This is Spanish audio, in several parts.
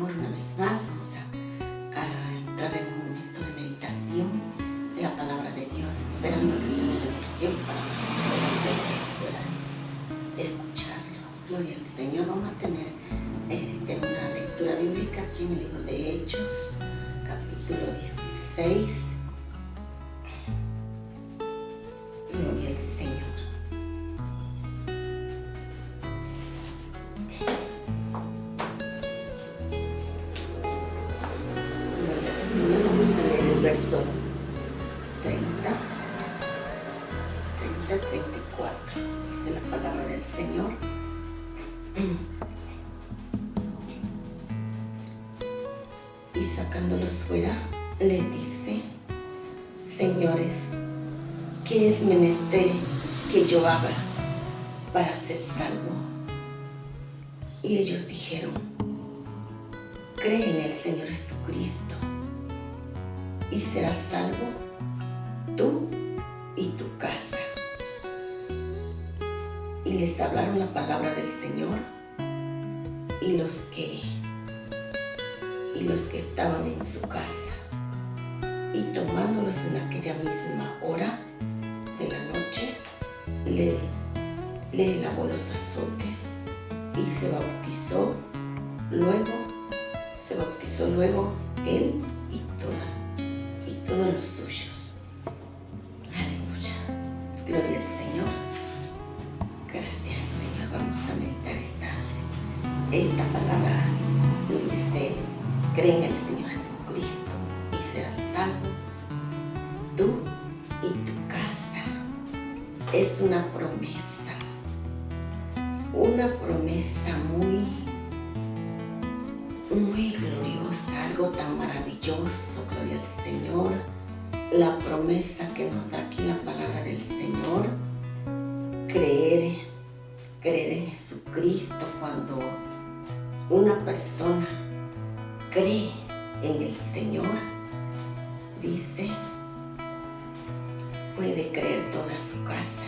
Señor una vez más. Vamos a entrar en un momento de meditación de la palabra de Dios, esperando que sea una bendición para que puedan escucharlo. Gloria al Señor. Vamos a tener una lectura bíblica aquí en el libro de Hechos, capítulo 16. Gloria al Señor. Verso 34, dice la palabra del Señor. Y sacándolos fuera, le dice: señores, ¿qué es menester que yo haga para ser salvo? Y ellos dijeron: cree en el Señor Jesucristo y serás salvo tú y tu casa. Y les hablaron la palabra del Señor, y los que estaban en su casa. Y tomándolos en aquella misma hora de la noche, le lavó los azotes y se bautizó luego él y todos los suyos. Aleluya. Gloria al Señor. Gracias, Señor. Vamos a meditar esta palabra. Dice: cree en el Señor Jesucristo y serás salvo tú y tu casa. Es una promesa muy gloriosa, algo tan maravilloso. Gloria al Señor. La promesa que nos da aquí la palabra del Señor: creer en Jesucristo. Cuando una persona cree en el Señor, dice, puede creer toda su casa,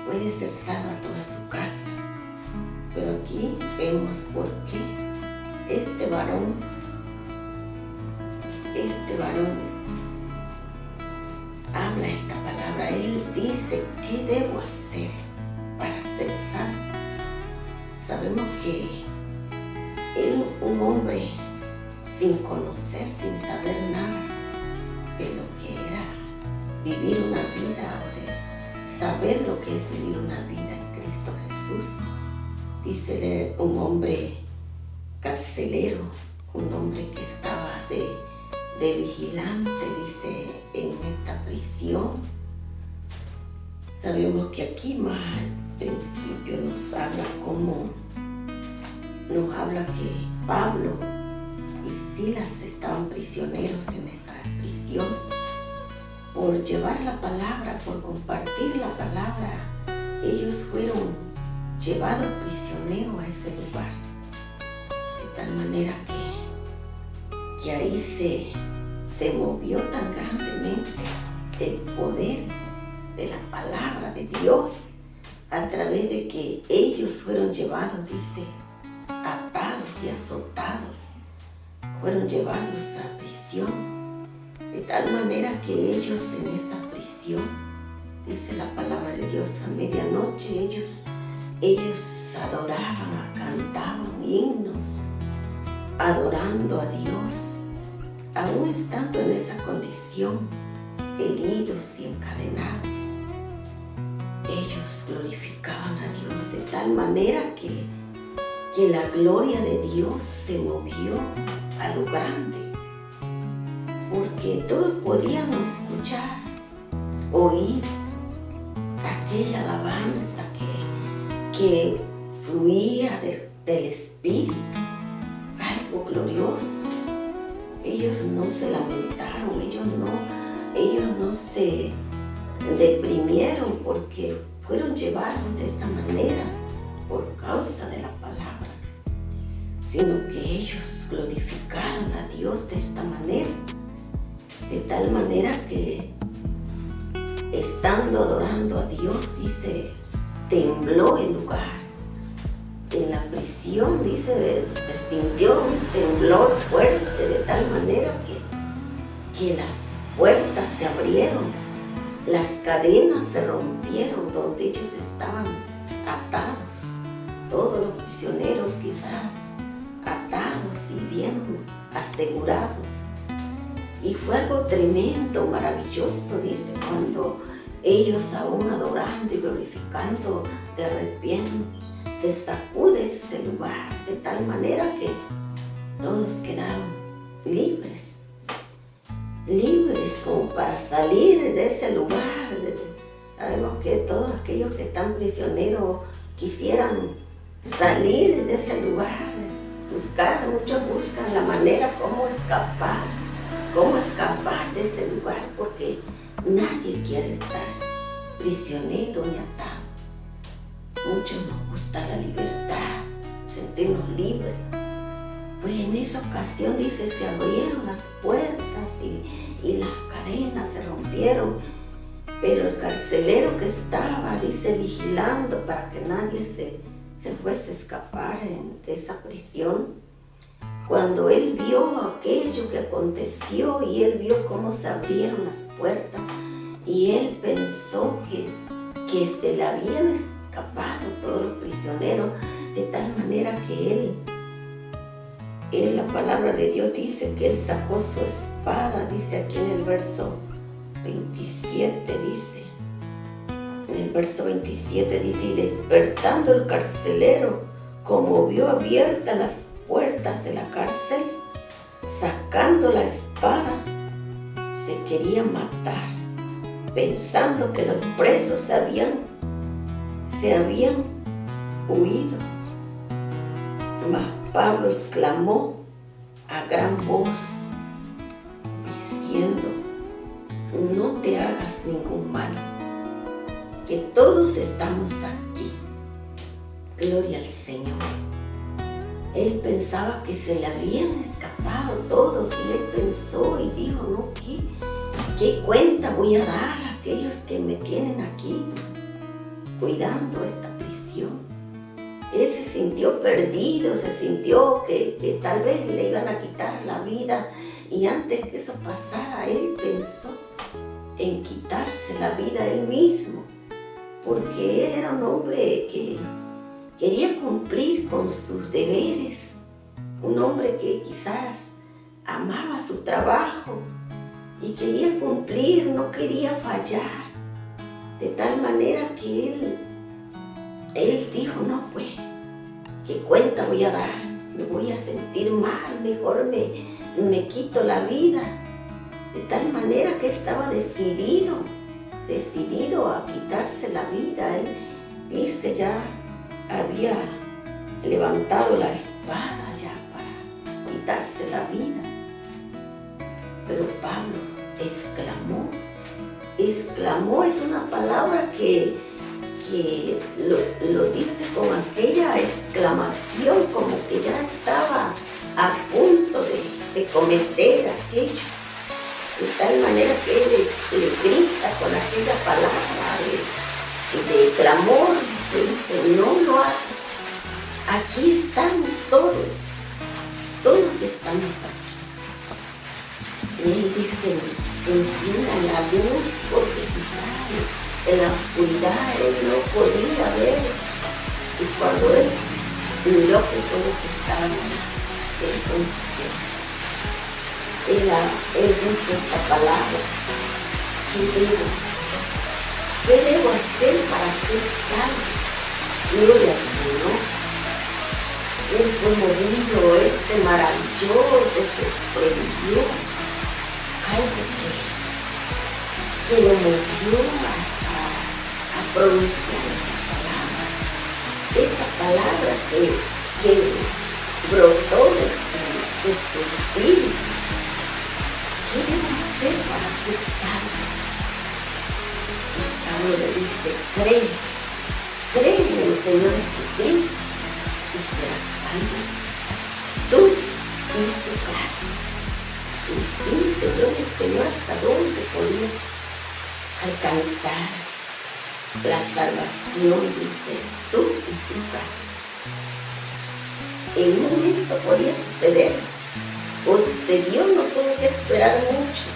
puede ser salva toda su casa. Pero aquí vemos por qué este varón habla esta palabra. Él dice: ¿qué debo hacer para ser salvo? Sabemos que él, un hombre sin conocer, sin saber nada de lo que era vivir una vida, o de saber lo que es vivir una vida en Cristo Jesús, dice, un hombre carcelero, un hombre que estaba de vigilante, dice, en esta prisión. Sabemos que aquí más al principio nos habla que Pablo y Silas estaban prisioneros en esa prisión por llevar la palabra, por compartir la palabra. Ellos fueron llevados prisioneros a ese lugar, de tal manera que ahí se movió tan grandemente el poder de la palabra de Dios, a través de que ellos fueron llevados, dice, atados y azotados, fueron llevados a prisión, de tal manera que ellos en esa prisión, dice la palabra de Dios, a medianoche ellos adoraban, cantaban himnos, adorando a Dios, aún estando en esa condición, heridos y encadenados. Ellos glorificaban a Dios de tal manera que la gloria de Dios se movió a lo grande, porque todos podíamos escuchar, oír aquella alabanza que fluía del Espíritu, algo glorioso. Ellos no se lamentaron, ellos no se deprimieron porque fueron llevados de esa manera por causa de la palabra, sino que ellos glorificaron a Dios de esta manera, de tal manera que estando adorando a Dios, dice, tembló el lugar en la prisión prisión, dice, sintió un temblor fuerte de tal manera que las puertas se abrieron, las cadenas se rompieron donde ellos estaban atados, todos los prisioneros quizás atados y bien asegurados. Y fue algo tremendo, maravilloso, dice, cuando ellos aún adorando y glorificando de repente se sacude ese lugar de tal manera que todos quedaron libres como para salir de ese lugar. Sabemos que todos aquellos que están prisioneros quisieran salir de ese lugar, muchos buscan la manera cómo escapar de ese lugar, porque nadie quiere estar prisionero ni atado. Muchos nos gusta la libertad, sentirnos libres. Pues en esa ocasión, dice, se abrieron las puertas y las cadenas se rompieron, pero el carcelero que estaba, dice, vigilando para que nadie se fuese a escapar de esa prisión, cuando él vio aquello que aconteció y él vio cómo se abrieron las puertas y él pensó que se le habían escapado todos los prisioneros, de tal manera que él, la palabra de Dios dice que él sacó su espada, dice aquí en el verso 27, dice, en el verso 27 dice, y despertando el carcelero, como vio abiertas las puertas de la cárcel, sacando la espada, se quería matar, pensando que los presos se habían huido. Mas Pablo exclamó a gran voz, diciendo, no te hagas ningún mal, que todos estamos aquí. Gloria al Señor. Él pensaba que se le habían escapado todos y él pensó y dijo, no, ¿qué cuenta voy a dar a aquellos que me tienen aquí cuidando esta prisión? Él se sintió perdido, se sintió que tal vez le iban a quitar la vida, y antes que eso pasara, él pensó en quitarse la vida él mismo, porque él era un hombre que quería cumplir con sus deberes, un hombre que quizás amaba su trabajo y quería cumplir, no quería fallar, de tal manera que él dijo, no, pues, ¿qué cuenta voy a dar? Me voy a sentir mal, mejor me quito la vida. De tal manera que estaba decidido a quitarse la vida. Él dice, ya había levantado la espada ya para quitarse la vida. Pero Pablo exclamó, es una palabra que lo dice con aquella exclamación, como que ya estaba a punto de cometer aquello, de tal manera que él le grita con aquella palabra de clamor, que dice, no lo hagas, aquí estamos todos estamos aquí. Y él dice, encienda la luz, porque quizás en la oscuridad él no podía ver, y cuando él miró que todos estaban ahí, entonces él dice esta palabra, ¿qué debo hacer para ser salvo? Gloria al Señor. Él fue movido, él se maravilló, se sorprendió, algo que lo movió a pronunciar esa palabra que brotó de su espíritu. ¿Qué debo hacer para ser salvo? Y Pablo le dice, cree en el Señor Jesucristo y serás salvo, tú y tu casa. Y dice, gloria al Señor, hasta dónde podía alcanzar la salvación, dice, tú y tu casa. en un momento podía suceder, o sucedió, no tuvo que esperar mucho,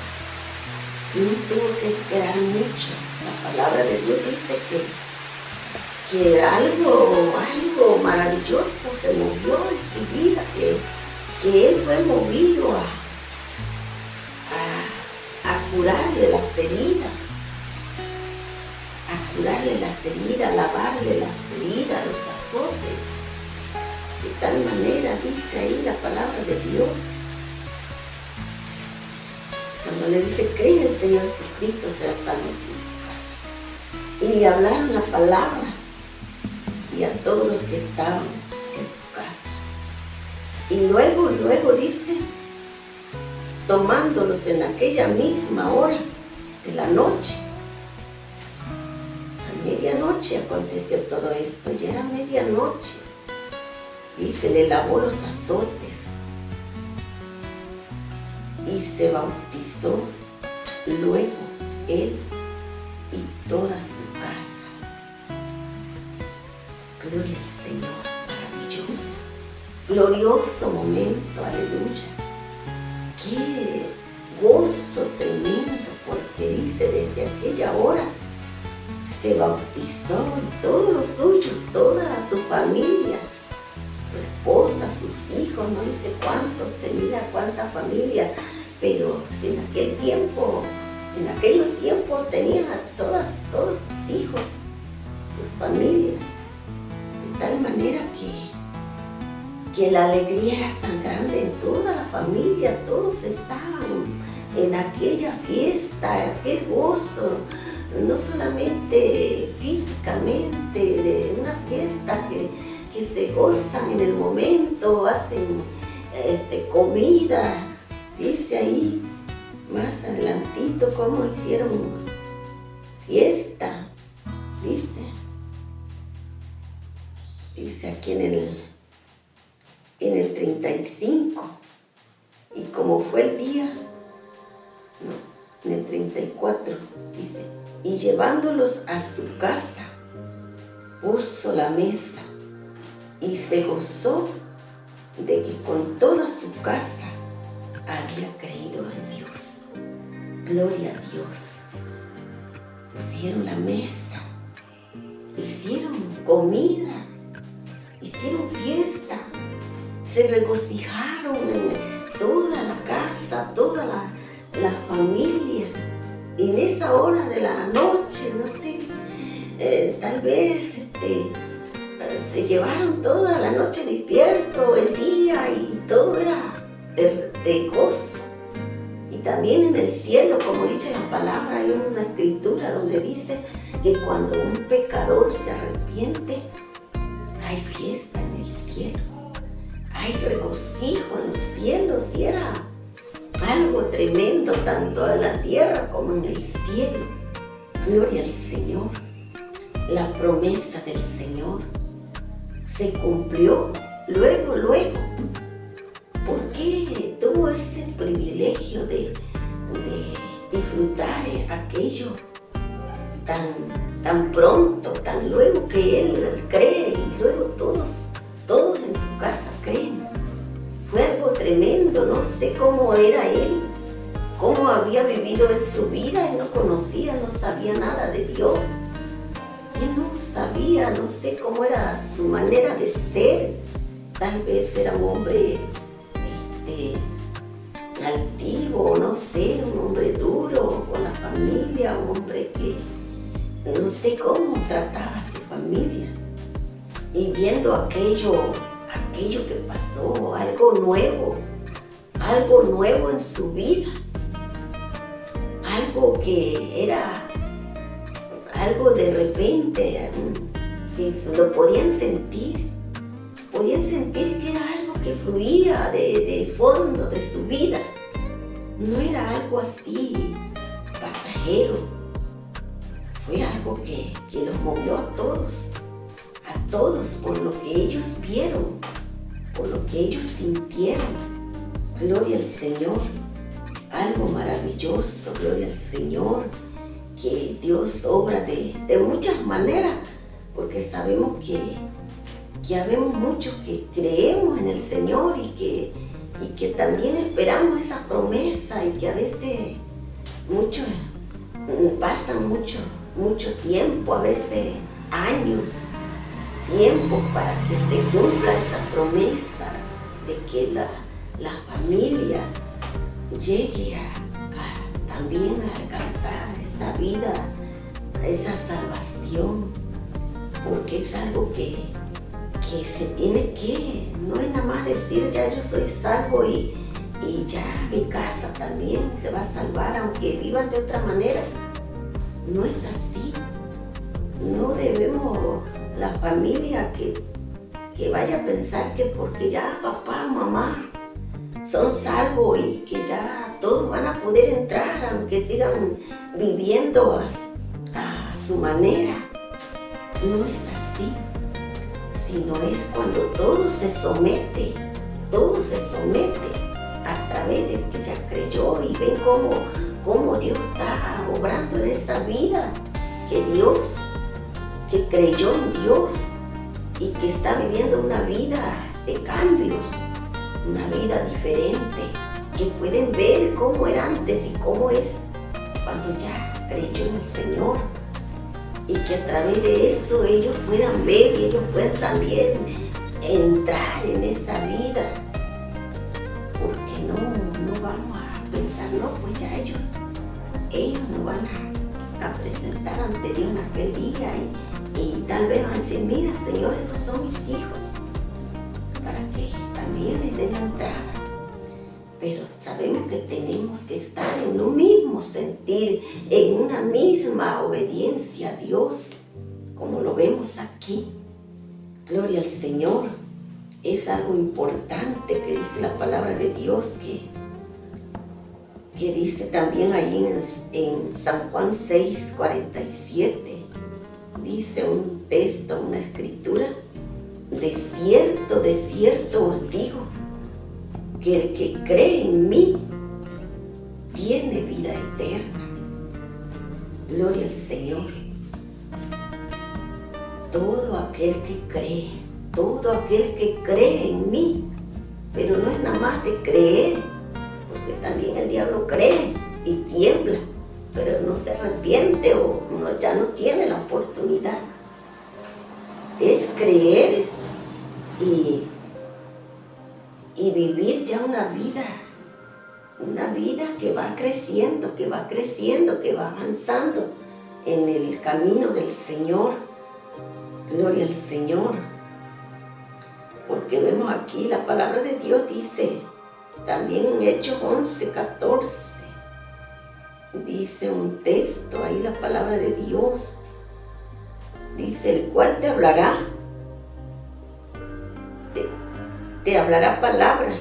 La palabra de Dios dice que algo maravilloso se movió en su vida, que él fue movido a curarle las heridas, lavarle las heridas, los azotes. De tal manera dice ahí la palabra de Dios, cuando le dice, cree en el Señor Jesucristo, será salvo tú. Y le hablaron la palabra y a todos los que estaban en su casa. Y luego dice, tomándolos en aquella misma hora de la noche. A medianoche aconteció todo esto, ya era medianoche. Y se le lavó los azotes y se bautizó luego él y toda su casa. Gloria al Señor, maravilloso, glorioso momento, aleluya. Qué gozo tremendo, porque dice desde aquella hora se bautizó y todos los suyos, toda su familia, su esposa, sus hijos, no dice cuántos tenía, cuánta familia, pero en aquellos tiempos tenía todos sus hijos, sus familias, de tal manera que la alegría era tan grande en toda la familia, todos estaban en aquella fiesta, aquel gozo, no solamente físicamente, de una fiesta que se gozan en el momento, hacen comida. Dice ahí más adelantito cómo hicieron fiesta, dice aquí en el 35, y como fue el día, en el 34 dice, y llevándolos a su casa, puso la mesa y se gozó de que con toda su casa había creído en Dios. Gloria a Dios. Pusieron la mesa, hicieron comida, hicieron fiesta, se regocijaron en toda la casa, toda la familia. Y en esa hora de la noche, no sé, tal vez se llevaron toda la noche despierto, el día, y todo era de gozo. Y también en el cielo, como dice la palabra, hay una escritura donde dice que cuando un pecador se arrepiente, hay fiesta en el cielo, hay regocijo en los cielos, y era algo tremendo tanto en la tierra como en el cielo. Gloria al Señor. La promesa del Señor se cumplió luego, porque tuvo ese privilegio de disfrutar aquello tan pronto, tan luego, que él cree, y luego todos en su casa creen. Fue algo tremendo. No sé cómo era él, cómo había vivido en su vida. Él no conocía, no sabía nada de Dios. Él no sabía, no sé cómo era su manera de ser. Tal vez era un hombre altivo, no sé, un hombre duro con la familia, un hombre que no sé cómo trataba a su familia. Y viendo aquello que pasó, algo nuevo en su vida, algo que era algo de repente, que lo podían sentir que era algo que fluía del fondo de su vida, no era algo así pasajero, fue algo que los movió a todos por lo que ellos vieron, por lo que ellos sintieron. Gloria al Señor, algo maravilloso, gloria al Señor, que Dios obra de muchas maneras, porque sabemos que habemos muchos que creemos en el Señor y que también esperamos esa promesa, y que a veces muchos pasan mucho tiempo, a veces años, tiempo para que se cumpla esa promesa de que la familia llegue también a alcanzar esa vida, esa salvación, porque es algo que se tiene que, no es nada más decir ya yo soy salvo y ya mi casa también se va a salvar, aunque vivan de otra manera. No es así. No debemos, la familia que vaya a pensar que porque ya papá, mamá son salvos y que ya todos van a poder entrar, aunque sigan viviendo a su manera. No es así, sino es cuando todo se somete a través de que ya creyó y ven cómo Dios está obrando en esa vida, que creyó en Dios y que está viviendo una vida de cambios, una vida diferente, que pueden ver cómo era antes y cómo es cuando ya creyó en el Señor, y que a través de eso ellos puedan ver y ellos puedan también entrar en esa vida, porque no vamos a pensar, no, pues ya ellos no van a presentar ante Dios en aquel día y tal vez van a decir, mira Señor, estos son mis hijos, para que también les den la entrada. Pero sabemos que tenemos que estar en un mismo sentir, en una misma obediencia a Dios, como lo vemos aquí. Gloria al Señor. Es algo importante que dice la palabra de Dios, que dice también ahí en San Juan 6:47. Dice un texto, una escritura: de cierto os digo, que el que cree en mí tiene vida eterna. Gloria al Señor. Todo aquel que cree en mí, pero no es nada más de creer, porque también el diablo cree y tiembla, pero no se arrepiente o ya no tiene la oportunidad. Es creer y vivir ya una vida que va creciendo, que va avanzando en el camino del Señor. Gloria al Señor. Porque vemos aquí la palabra de Dios, dice también en Hechos 11:14, dice un texto ahí, la palabra de Dios dice: el cual te hablará palabras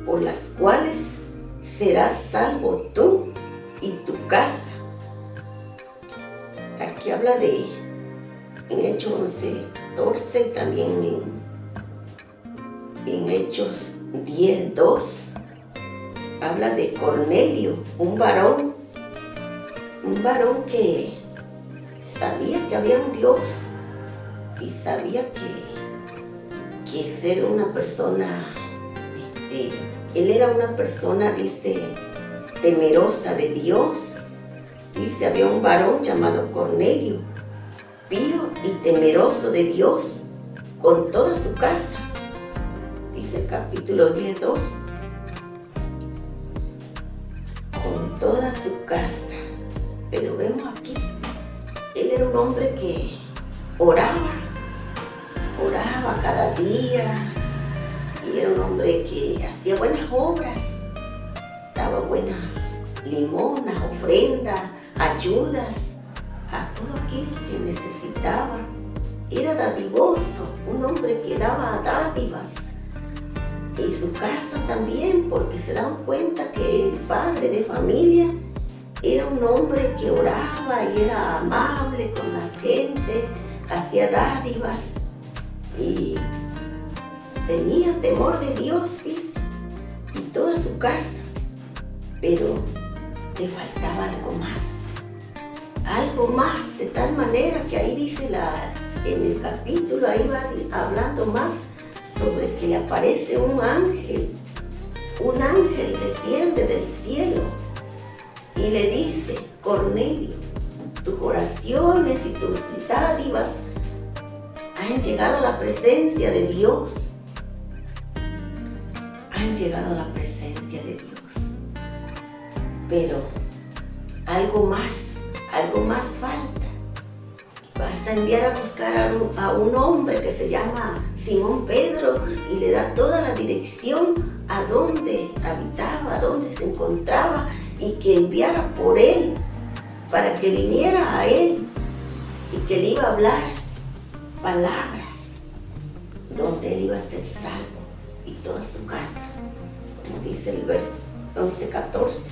por las cuales serás salvo tú y tu casa. Aquí habla en Hechos 11:14, también en Hechos 10:2, habla de Cornelio, un varón que sabía que había un Dios y sabía que ser una persona, él era una persona, dice, temerosa de Dios. Dice, había un varón llamado Cornelio, pío y temeroso de Dios, con toda su casa. Dice el capítulo 10:2, con toda su casa. Pero vemos aquí, él era un hombre que oraba cada día, y era un hombre que hacía buenas obras, daba buenas limonas, ofrendas, ayudas a todo aquel que necesitaba. Era dadivoso, un hombre que daba dádivas, y su casa también, porque se daban cuenta que el padre de familia era un hombre que oraba y era amable con la gente, hacía dádivas y tenía temor de Dios, dice, y toda su casa. Pero le faltaba algo más, de tal manera que ahí dice en el capítulo, ahí va hablando más sobre que le aparece un ángel desciende del cielo y le dice: Cornelio, tus oraciones y tus dádivas han llegado a la presencia de Dios. Han llegado a la presencia de Dios. Pero algo más falta. Vas a enviar a buscar a un hombre que se llama Simón Pedro y le da toda la dirección a dónde habitaba, a dónde se encontraba, y que enviara por él para que viniera a él y que le iba a hablar palabras donde él iba a ser salvo y toda su casa, como dice el verso 11-14,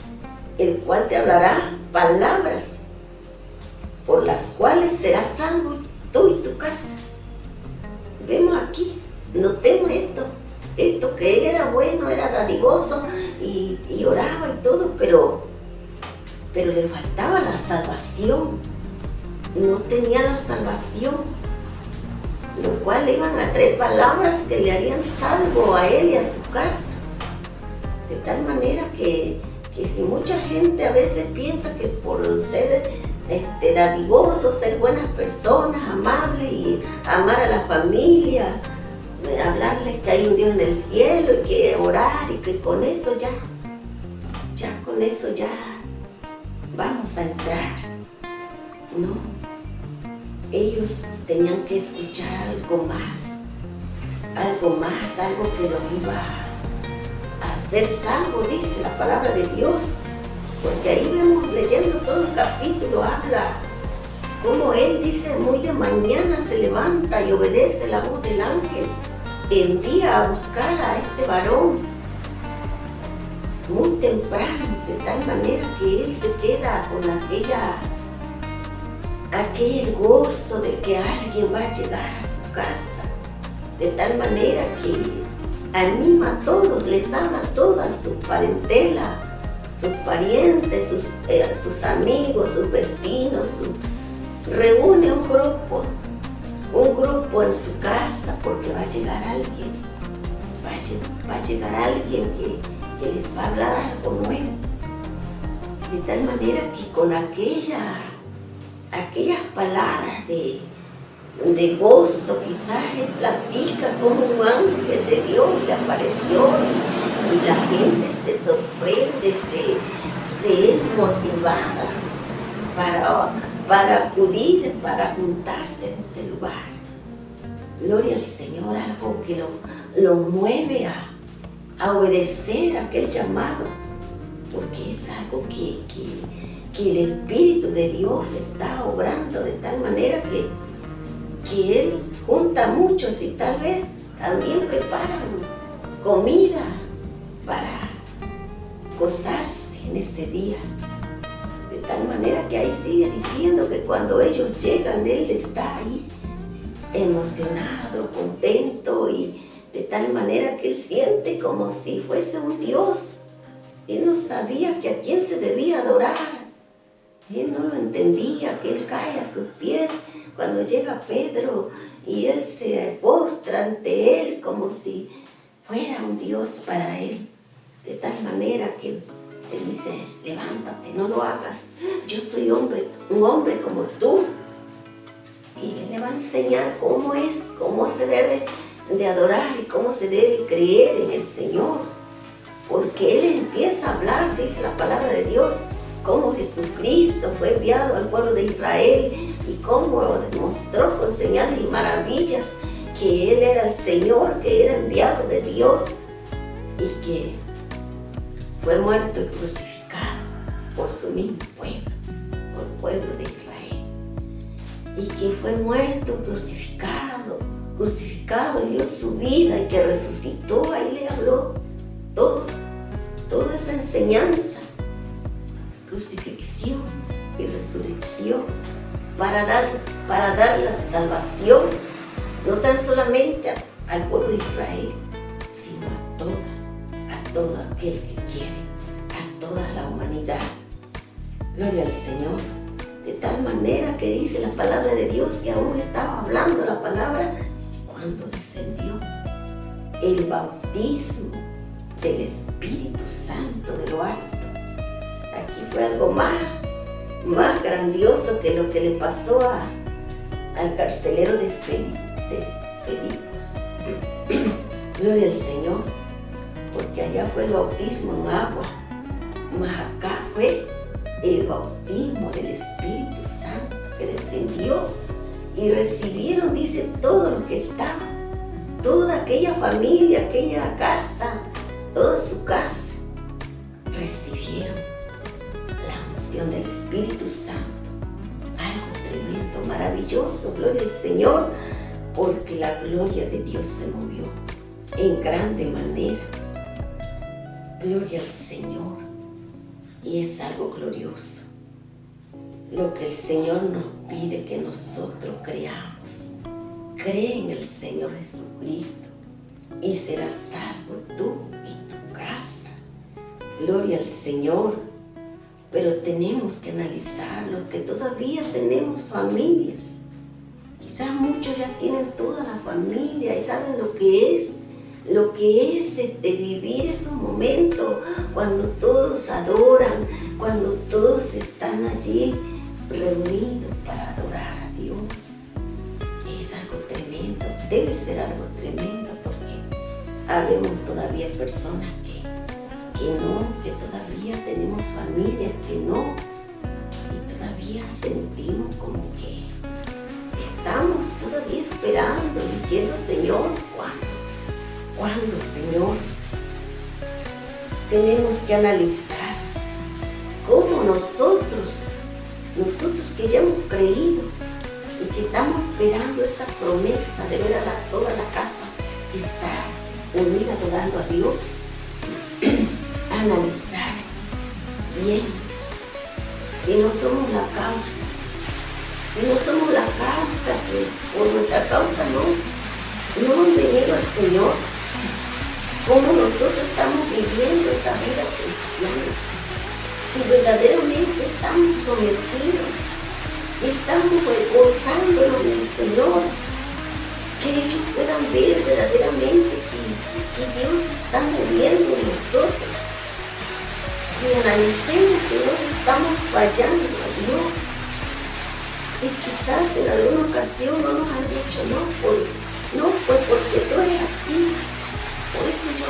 el cual te hablará palabras por las cuales serás salvo tú y tu casa. Vemos aquí, notemos esto que él era bueno, era dadivoso y oraba y todo, pero le faltaba la salvación. No tenía la salvación, lo cual le iban a traer palabras que le harían salvo a él y a su casa. De tal manera que si mucha gente a veces piensa que por ser dadivosos, ser buenas personas, amables y amar a la familia, hablarles que hay un Dios en el cielo y que orar y que con eso ya con eso ya vamos a entrar. No, ellos tenían que escuchar algo que los iba a hacer salvo, dice la palabra de Dios. Porque ahí vemos, leyendo todo el capítulo, habla como él dice: muy de mañana se levanta y obedece la voz del ángel, envía a buscar a este varón muy temprano, de tal manera que él se queda con aquel gozo de que alguien va a llegar a su casa, de tal manera que anima a todos, les habla a toda su parentela, sus parientes, sus amigos, sus vecinos, reúne un grupo en su casa, porque va a llegar alguien, va a llegar alguien que les va a hablar algo nuevo. De tal manera que con aquellas palabras de gozo, quizás él platica como un ángel de Dios le apareció y la gente se sorprende, se es motivada para acudir, para juntarse en ese lugar. Gloria al Señor, algo que lo mueve a obedecer aquel llamado, porque es algo que el Espíritu de Dios está obrando de tal manera que Él junta a muchos y tal vez también preparan comida para gozarse en ese día. De tal manera que ahí sigue diciendo que cuando ellos llegan, Él está ahí emocionado, contento, y de tal manera que Él siente como si fuese un Dios. Él no sabía que a quién se debía adorar. Él no lo entendía, que Él cae a sus pies cuando llega Pedro y Él se postra ante Él como si fuera un Dios para Él. De tal manera que le dice: levántate, no lo hagas, yo soy un hombre como tú. Y Él le va a enseñar cómo se debe de adorar y cómo se debe creer en el Señor. Porque Él empieza a hablar, dice la palabra de Dios, cómo Jesucristo fue enviado al pueblo de Israel y cómo demostró con señales y maravillas que Él era el Señor, que era enviado de Dios y que fue muerto y crucificado por su mismo pueblo, por el pueblo de Israel. Y que fue muerto, crucificado y dio su vida y que resucitó. Ahí le habló toda esa enseñanza, crucifixión y resurrección, para dar la salvación, no tan solamente al pueblo de Israel, sino a todo aquel que quiere, a toda la humanidad. Gloria al Señor. de tal manera que dice la palabra de Dios que aún estaba hablando la palabra cuando descendió el bautismo del Espíritu Santo de lo alto. Aquí fue algo más grandioso que lo que le pasó al carcelero de Filipos. Gloria al Señor, porque allá fue el bautismo en agua, más acá fue el bautismo del Espíritu Santo que descendió y recibieron, dice, todo lo que estaba, toda aquella familia, aquella casa, toda su casa, recibieron la unción del Espíritu Santo. Algo tremendo, maravilloso, gloria al Señor, porque la gloria de Dios se movió en grande manera. Gloria al Señor. Y es algo glorioso lo que el Señor nos pide que nosotros creamos. Cree en el Señor Jesucristo y serás salvo tú y tu casa. Gloria al Señor. Pero tenemos que analizar lo que todavía tenemos familias. Quizás muchos ya tienen toda la familia y saben lo que es vivir esos momentos cuando todos adoran, cuando todos están allí reunidos para adorar a Dios. Es algo tremendo, debe ser algo tremendo, porque habemos todavía personas que todavía tenemos familias que no, y todavía sentimos como que estamos todavía esperando, diciendo, Señor, ¿cuándo, Señor? Tenemos que analizar cómo nosotros que ya hemos creído y que estamos esperando esa promesa de ver a toda la casa que está unida adorando a Dios, analizar bien si no somos la causa, que por nuestra causa no han venido al Señor. Cómo nosotros estamos viviendo esa vida cristiana, si verdaderamente estamos sometidos, si estamos gozándonos en el Señor, que ellos puedan ver verdaderamente que Dios se está moviendo en nosotros, que analicemos si no estamos fallando a Dios, si quizás en alguna ocasión no nos han dicho no, pues porque tú eres así. Por eso yo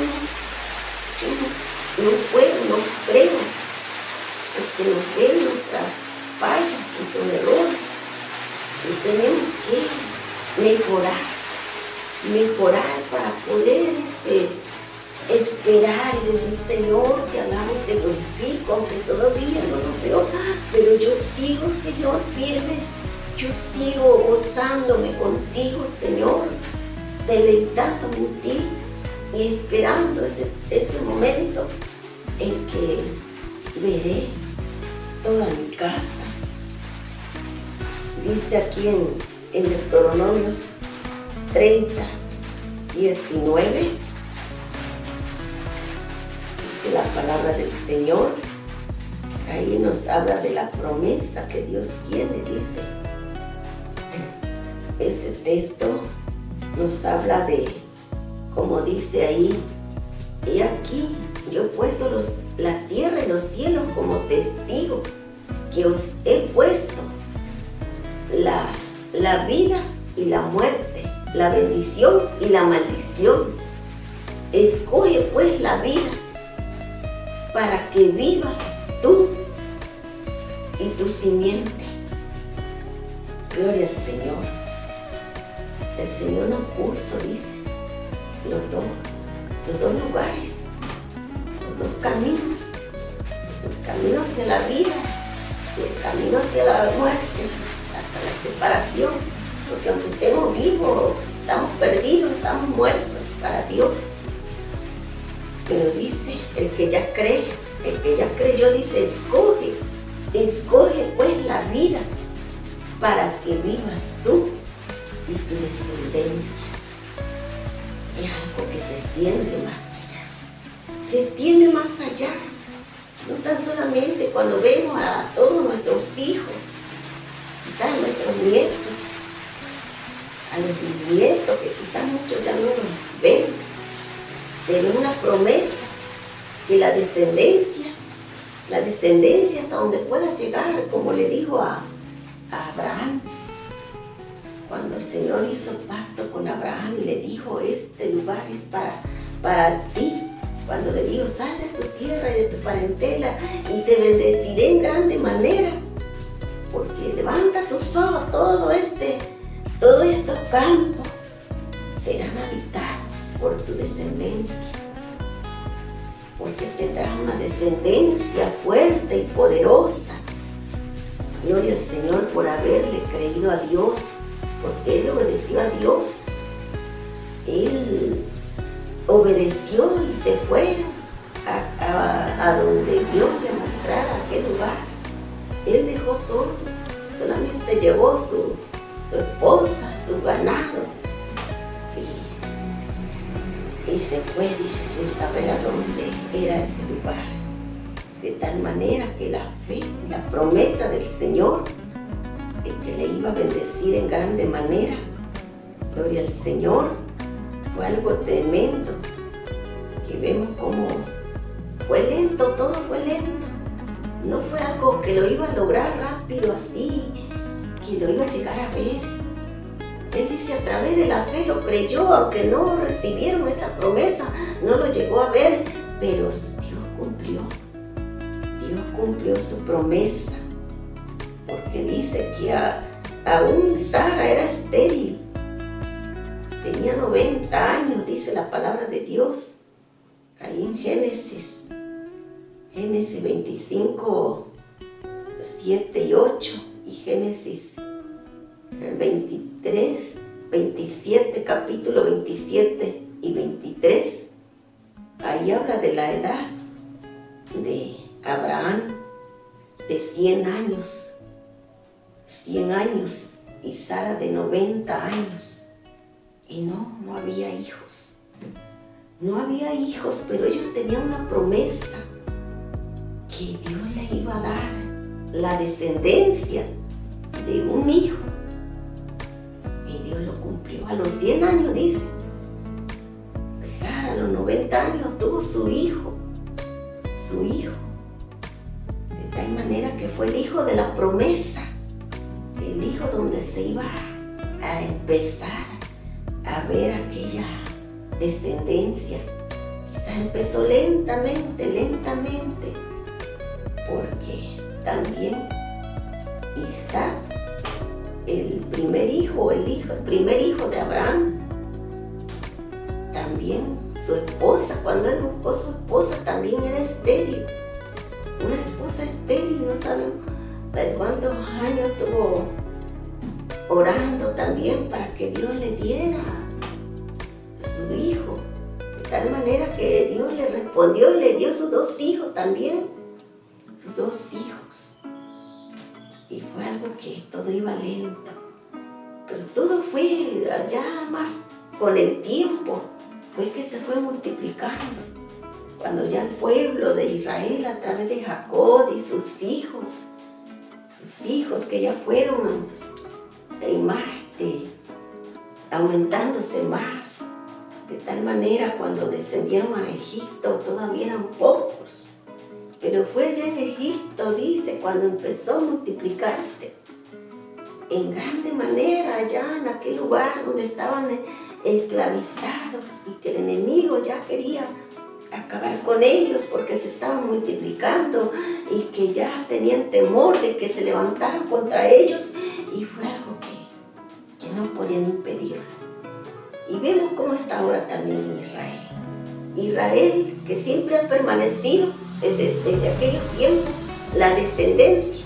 no puedo, no creo, porque nos ven nuestras fallas, nuestros errores, y tenemos que mejorar para poder esperar y decir, Señor, te alabo, te glorifico, aunque todavía no lo veo, pero yo sigo, Señor, firme, yo sigo gozándome contigo, Señor, deleitándome en ti, y esperando ese momento en que veré toda mi casa. Dice aquí en Deuteronomios 30, 19, dice la palabra del Señor. Ahí nos habla de la promesa que Dios tiene, dice. Ese texto nos habla de, como dice ahí, he aquí, yo he puesto la tierra y los cielos como testigo, que os he puesto la vida y la muerte, la bendición y la maldición. Escoge pues la vida, para que vivas tú y tu simiente. Gloria al Señor. El Señor nos puso, dice, los dos lugares, los dos caminos, el camino hacia la vida y el camino hacia la muerte, hasta la separación, porque aunque estemos vivos, estamos perdidos, estamos muertos para Dios. Pero dice, el que ya creyó, dice, escoge pues la vida, para que vivas tú y tu descendencia. Es algo que se extiende más allá. Se extiende más allá. No tan solamente cuando vemos a todos nuestros hijos quizás a nuestros nietos, a los bisnietos, que quizás muchos ya no los ven, pero es una promesa que la descendencia hasta donde pueda llegar, como le dijo a Abraham, cuando el Señor hizo pacto con Abraham y le dijo, este lugar es para ti, cuando le dijo, sal de tu tierra y de tu parentela y te bendeciré en grande manera, porque levanta tus ojos, todos estos campos serán habitados por tu descendencia, porque tendrás una descendencia fuerte y poderosa. Gloria al Señor por haberle creído a Dios, porque Él obedeció a Dios. Él obedeció y se fue a donde Dios le mostrara aquel lugar. Él dejó todo, solamente llevó su esposa, su ganado, y se fue, dice, sin saber a dónde era ese lugar. De tal manera que la fe, la promesa del Señor, de que le iba a bendecir en grande manera, gloria al Señor, fue algo tremendo, que vemos como fue lento, todo fue lento. No fue algo que lo iba a lograr rápido así, que lo iba a llegar a ver. Él dice, a través de la fe lo creyó, aunque no recibieron esa promesa, no lo llegó a ver, pero Dios cumplió su promesa, porque dice que aún Sara era estéril, tenía 90 años, dice la palabra de Dios, ahí en Génesis 25, 7 y 8, y Génesis 23, 27, capítulo 27 y 23, ahí habla de la edad de Abraham, de 100 años, y Sara de 90 años, y no había hijos. No había hijos, pero ellos tenían una promesa, que Dios les iba a dar la descendencia de un hijo. Y Dios lo cumplió. A los 100 años, dice, Sara a los 90 años tuvo su hijo. De tal manera que fue el hijo de la promesa, el hijo donde se iba a empezar a ver aquella descendencia. Quizás empezó lentamente, porque también Isaac, el primer hijo de Abraham, también su esposa, cuando él buscó su esposa, también era estéril. Una esposa estéril, no saben cuántos años estuvo orando también para que Dios le diera su hijo. De tal manera que Dios le respondió y le dio sus 2 hijos también. Sus 2 hijos. Y fue algo que todo iba lento. Pero todo fue ya más con el tiempo. Fue que se fue multiplicando. Cuando ya el pueblo de Israel, a través de Jacob y sus hijos que ya fueron aumentándose más. De tal manera, cuando descendieron a Egipto, todavía eran pocos. Pero fue ya en Egipto, dice, cuando empezó a multiplicarse en grande manera, allá en aquel lugar donde estaban esclavizados y que el enemigo ya quería acabar con ellos porque se estaban multiplicando y que ya tenían temor de que se levantaran contra ellos, y fue algo que no podían impedirlo. Y vemos cómo está ahora también en Israel, que siempre ha permanecido desde aquellos tiempos, la descendencia,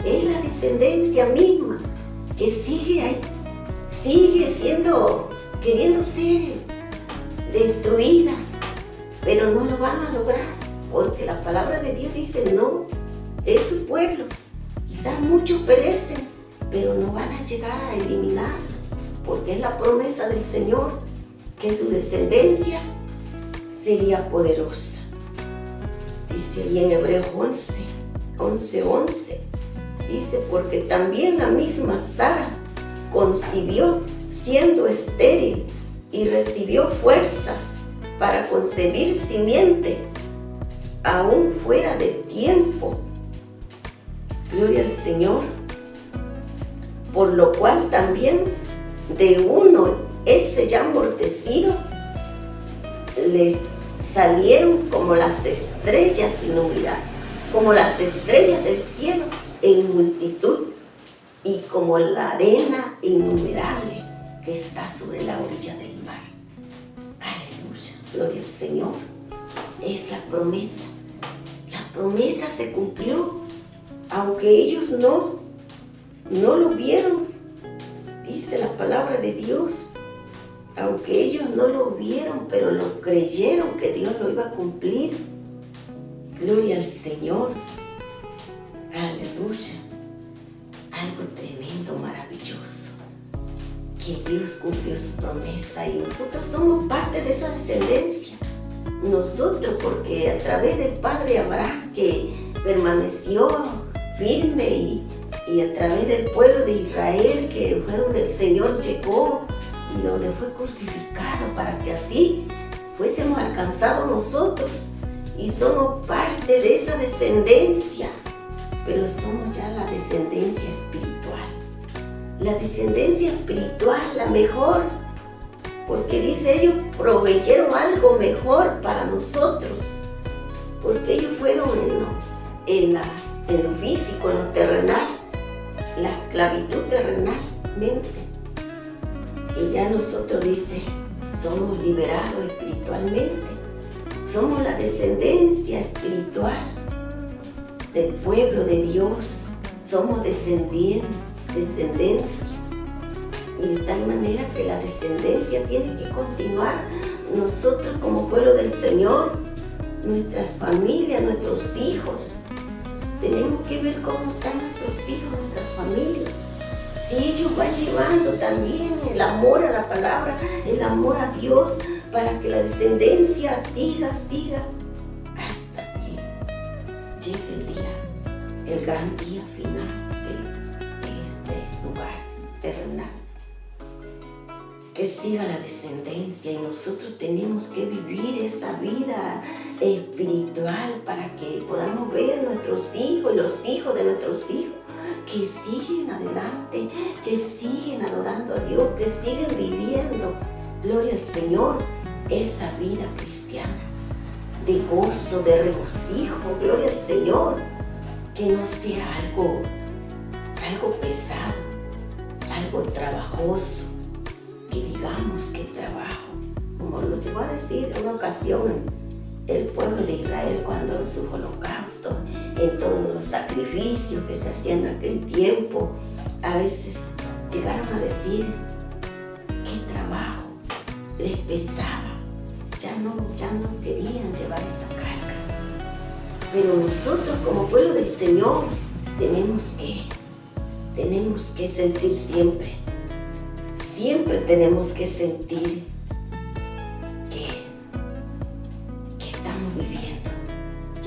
es la descendencia misma que sigue ahí, sigue queriendo ser destruida, pero no lo van a lograr, porque la palabra de Dios dice, no, es su pueblo. Quizás muchos perecen, pero no van a llegar a eliminar, porque es la promesa del Señor, que su descendencia sería poderosa. Dice ahí en Hebreos 11, Dice, porque también la misma Sara concibió siendo estéril y recibió fuerzas para concebir simiente, aún fuera de tiempo. Gloria al Señor. Por lo cual también de uno ese ya amortecido les salieron como las estrellas sin número, como las estrellas del cielo en multitud y como la arena innumerable que está sobre la orilla del mar. Aleluya, gloria al Señor. Es la promesa. La promesa se cumplió, aunque ellos no lo vieron. Dice la palabra de Dios, aunque ellos no lo vieron, pero lo creyeron que Dios lo iba a cumplir. Gloria al Señor. Aleluya. Algo tremendo, maravilloso, que Dios cumplió su promesa y nosotros somos parte de esa descendencia. Nosotros, porque a través del Padre Abraham, que permaneció firme, y a través del pueblo de Israel, que fue donde el Señor llegó y donde fue crucificado, para que así fuésemos alcanzados nosotros, y somos parte de esa descendencia, pero somos ya la descendencia espiritual. La descendencia espiritual, la mejor, porque dice, ellos proveyeron algo mejor para nosotros, porque ellos fueron en lo físico, en lo terrenal, la esclavitud terrenalmente. Y ya nosotros, dice, somos liberados espiritualmente. Somos la descendencia espiritual del pueblo de Dios. Somos descendencia. Y de tal manera que la descendencia tiene que continuar. Nosotros como pueblo del Señor, nuestras familias, nuestros hijos, tenemos que ver cómo están nuestros hijos, nuestras familias. Si ellos van llevando también el amor a la palabra, el amor a Dios, para que la descendencia siga hasta que llegue el día, el gran día final de este lugar terrenal. Que siga la descendencia, y nosotros tenemos que vivir esa vida espiritual para que podamos ver nuestros hijos y los hijos de nuestros hijos que siguen adelante, que siguen adorando a Dios, que siguen viviendo, gloria al Señor, esa vida cristiana de gozo, de regocijo, gloria al Señor, que no sea algo pesado, algo trabajoso, que digamos que trabajo, como lo llegó a decir en una ocasión el pueblo de Israel cuando en sus holocaustos, en todos los sacrificios que se hacían en aquel tiempo, a veces llegaron a decir qué trabajo les pesaba, ya no querían llevar esa carga. Pero nosotros como pueblo del Señor tenemos que sentir siempre tenemos que sentir que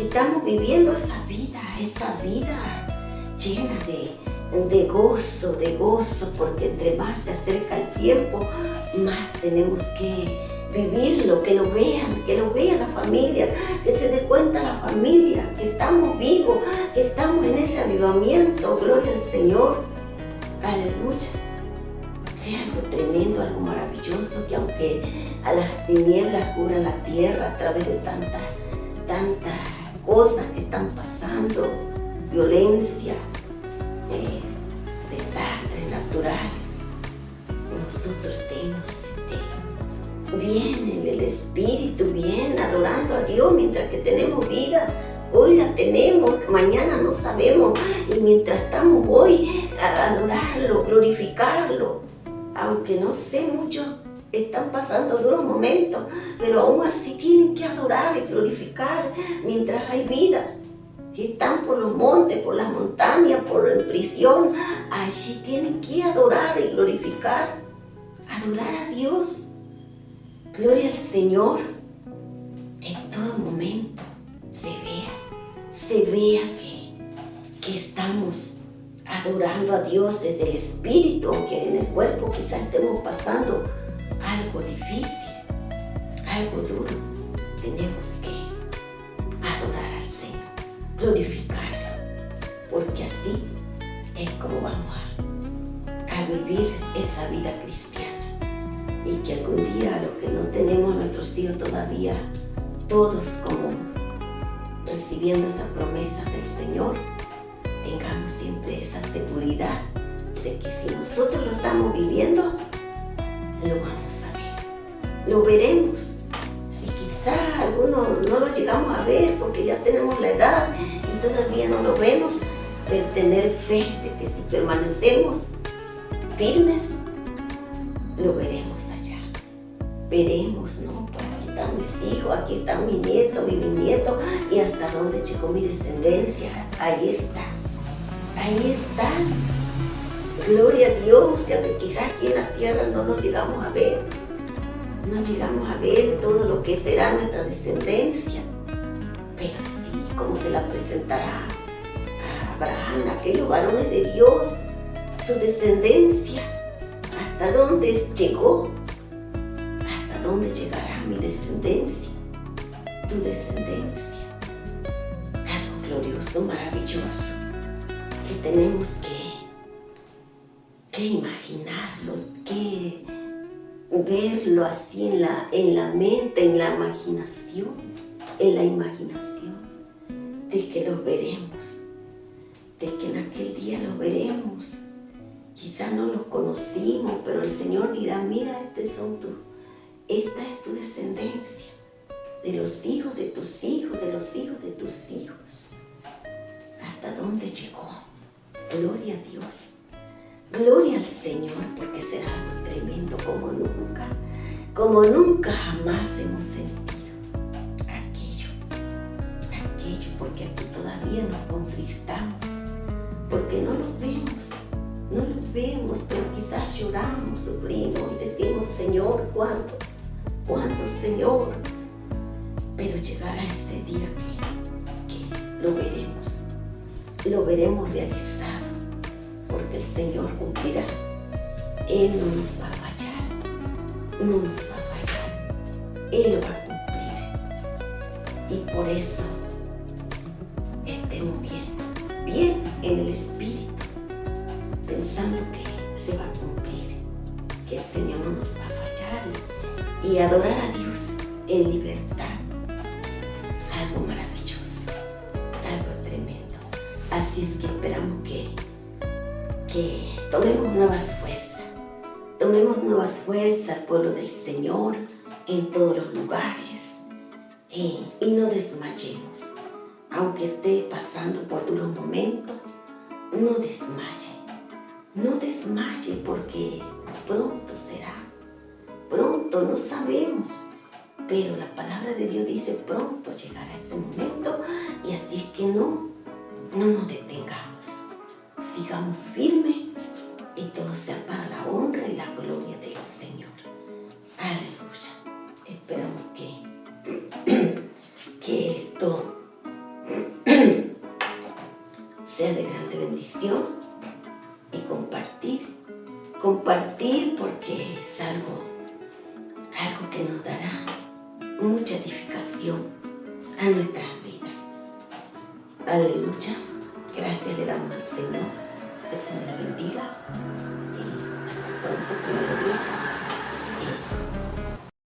estamos viviendo esa vida llena de gozo, porque entre más se acerca el tiempo, más tenemos que vivirlo, que lo vean la familia, que se dé cuenta la familia, que estamos vivos, que estamos en ese avivamiento, gloria al Señor, aleluya. Sea algo tremendo, algo maravilloso, que aunque a las tinieblas cubran la tierra a través de tantas cosas que están pasando, violencia, desastres naturales, nosotros tenemos bien en el Espíritu, bien adorando a Dios mientras que tenemos vida. Hoy la tenemos, mañana no sabemos, y mientras estamos hoy a adorarlo, glorificarlo, aunque no sé, muchos están pasando duros momentos, pero aún así tienen que adorar y glorificar mientras hay vida. Si están por los montes, por las montañas, en prisión, allí tienen que adorar y glorificar, adorar a Dios. Gloria al Señor. En todo momento se vea que estamos adorando a Dios desde el Espíritu, aunque en el cuerpo quizás estemos pasando algo difícil, algo duro, tenemos que adorar al Señor, glorificarlo, porque así es como vamos a vivir esa vida cristiana. Y que algún día, los que no tenemos nuestros hijos todavía, todos como recibiendo esa promesa del Señor, tengamos siempre esa seguridad de que si nosotros lo estamos viviendo, lo vamos a ver, lo veremos. Si quizá algunos no lo llegamos a ver porque ya tenemos la edad y todavía no lo vemos, pero tener fe de que si permanecemos firmes, lo veremos allá. Veremos, ¿no? Por aquí están mis hijos, aquí están mis nietos, mi bisnieto, y hasta dónde llegó mi descendencia. Ahí está. Ahí está. Gloria a Dios, que aunque quizás aquí en la tierra no nos llegamos a ver, no llegamos a ver todo lo que será nuestra descendencia, pero sí, cómo se la presentará a Abraham, aquellos varones de Dios, su descendencia, hasta dónde llegó, hasta dónde llegará mi descendencia, tu descendencia. Algo glorioso, maravilloso, que tenemos que imaginarlo, que verlo así en la mente, en la imaginación, de que los veremos, de que en aquel día los veremos. Quizás no los conocimos, pero el Señor dirá, mira, esta es tu descendencia, de los hijos de tus hijos, de los hijos de tus hijos. ¿Hasta dónde llegó? Gloria a Dios. Gloria al Señor, porque será algo tremendo como nunca jamás hemos sentido aquello, porque aquí todavía nos contristamos, porque no los vemos, pero quizás lloramos, sufrimos y decimos, Señor, ¿cuánto, Señor? Pero llegará ese día que lo veremos realizado, porque el Señor cumplirá. Él no nos va a fallar, Él va a cumplir. Y por eso estemos bien en el Espíritu, pensando que se va a cumplir, que el Señor no nos va a fallar, y adorar a Dios en libertad. Algo maravilloso, algo tremendo. Así es que esperamos que tomemos nuevas fuerzas, pueblo del Señor, en todos los lugares, y no desmayemos. Aunque esté pasando por duros momentos, no desmaye, porque pronto será, pronto, no sabemos, pero la palabra de Dios dice, pronto llegará ese momento, y así es que no nos detengamos, sigamos firmes, y todo sea para la honra y la gloria del Señor. Aleluya. Esperamos que esto sea de grande bendición, y compartir porque es algo que nos dará mucha edificación a nuestras vidas. Aleluya. Gracias le damos al Señor. Que el Señor la bendiga. Y hasta pronto, primero Dios.